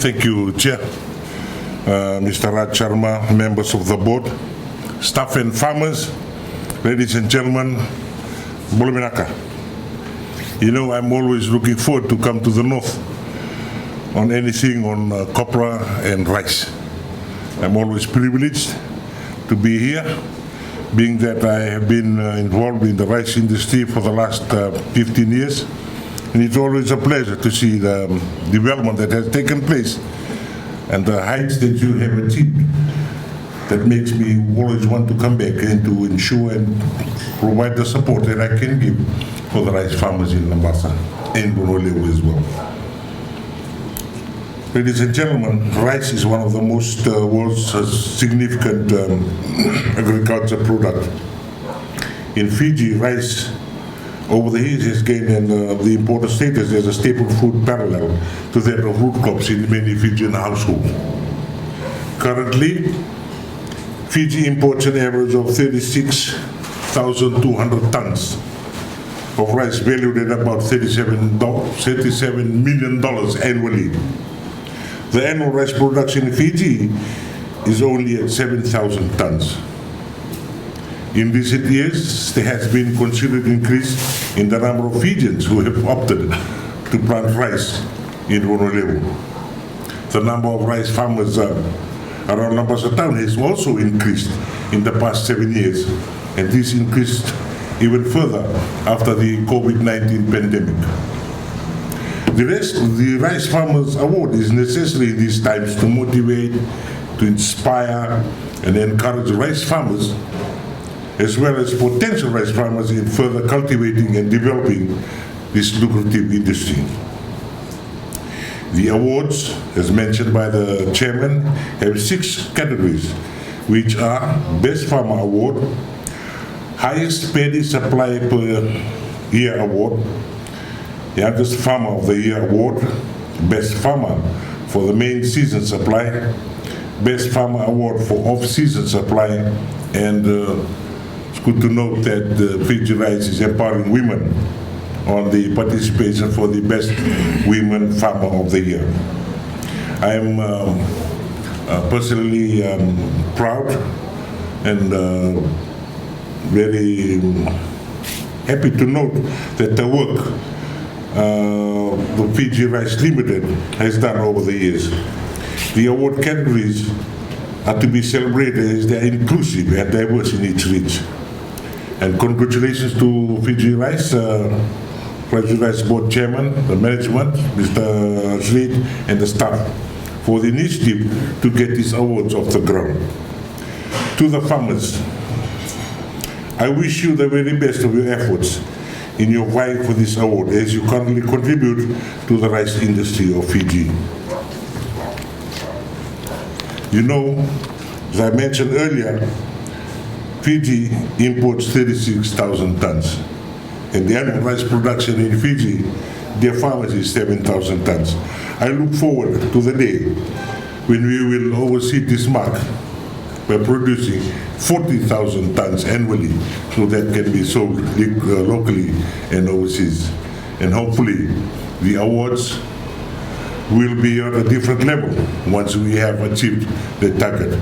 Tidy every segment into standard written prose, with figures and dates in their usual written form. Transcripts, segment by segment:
Thank you, Chair. Mr. Raj Sharma, members of the board, staff and farmers, ladies and gentlemen, Bolominaka. You know, I'm always looking forward to come to the north on anything on copra and rice. I'm always privileged to be here, being that I have been involved in the rice industry for the last 15 years. And it's always a pleasure to see the development that has taken place and the heights that you have achieved. That makes me always want to come back and to ensure and provide the support that I can give for the rice farmers in Labasa and Bonolewo as well. Ladies and gentlemen, rice is one of the most world's significant agriculture product. In Fiji, rice over the years has gained the important status as a staple food parallel to that of root crops in many Fijian households. Currently, Fiji imports an average of 36,200 tons of rice valued at about $37 million annually. The annual rice production in Fiji is only at 7,000 tons. In recent years, there has been considerable increase in the number of Fijians who have opted to plant rice in Bonolewo. The number of rice farmers around Labasa town has also increased in the past 7 years, and this increased even further after the COVID-19 pandemic. The Rice Farmers Award is necessary in these times to motivate, to inspire, and encourage rice farmers, as well as potential rice farmers in further cultivating and developing this lucrative industry. The awards, as mentioned by the chairman, have 6 categories, which are Best Farmer Award, Highest Paddy Supply per Year Award, Youngest Farmer of the Year Award, Best Farmer for the Main Season Supply, Best Farmer Award for Off-Season Supply, and it's good to note that Fiji Rice is empowering women on the participation for the Best Women Farmer of the Year. I am personally proud and very happy to note that the work the Fiji Rice Limited has done over the years. The award categories are to be celebrated as they are inclusive and diverse in each reach. And congratulations to Fiji Rice Board Chairman, the management, Mr. Slade, and the staff for the initiative to get these awards off the ground. To the farmers, I wish you the very best of your efforts in your vying for this award as you currently contribute to the rice industry of Fiji. You know, as I mentioned earlier, Fiji imports 36,000 tons. And the annual rice production in Fiji, their farmers is 7,000 tons. I look forward to the day when we will oversee this mark by producing 40,000 tons annually, so that can be sold locally and overseas. And hopefully the awards will be on a different level once we have achieved the target.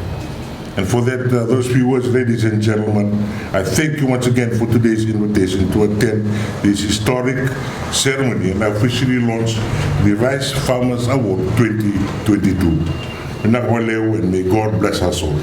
And for that, those few words, ladies and gentlemen, I thank you once again for today's invitation to attend this historic ceremony and officially launch the Rice Farmers Award 2022. And may God bless us all.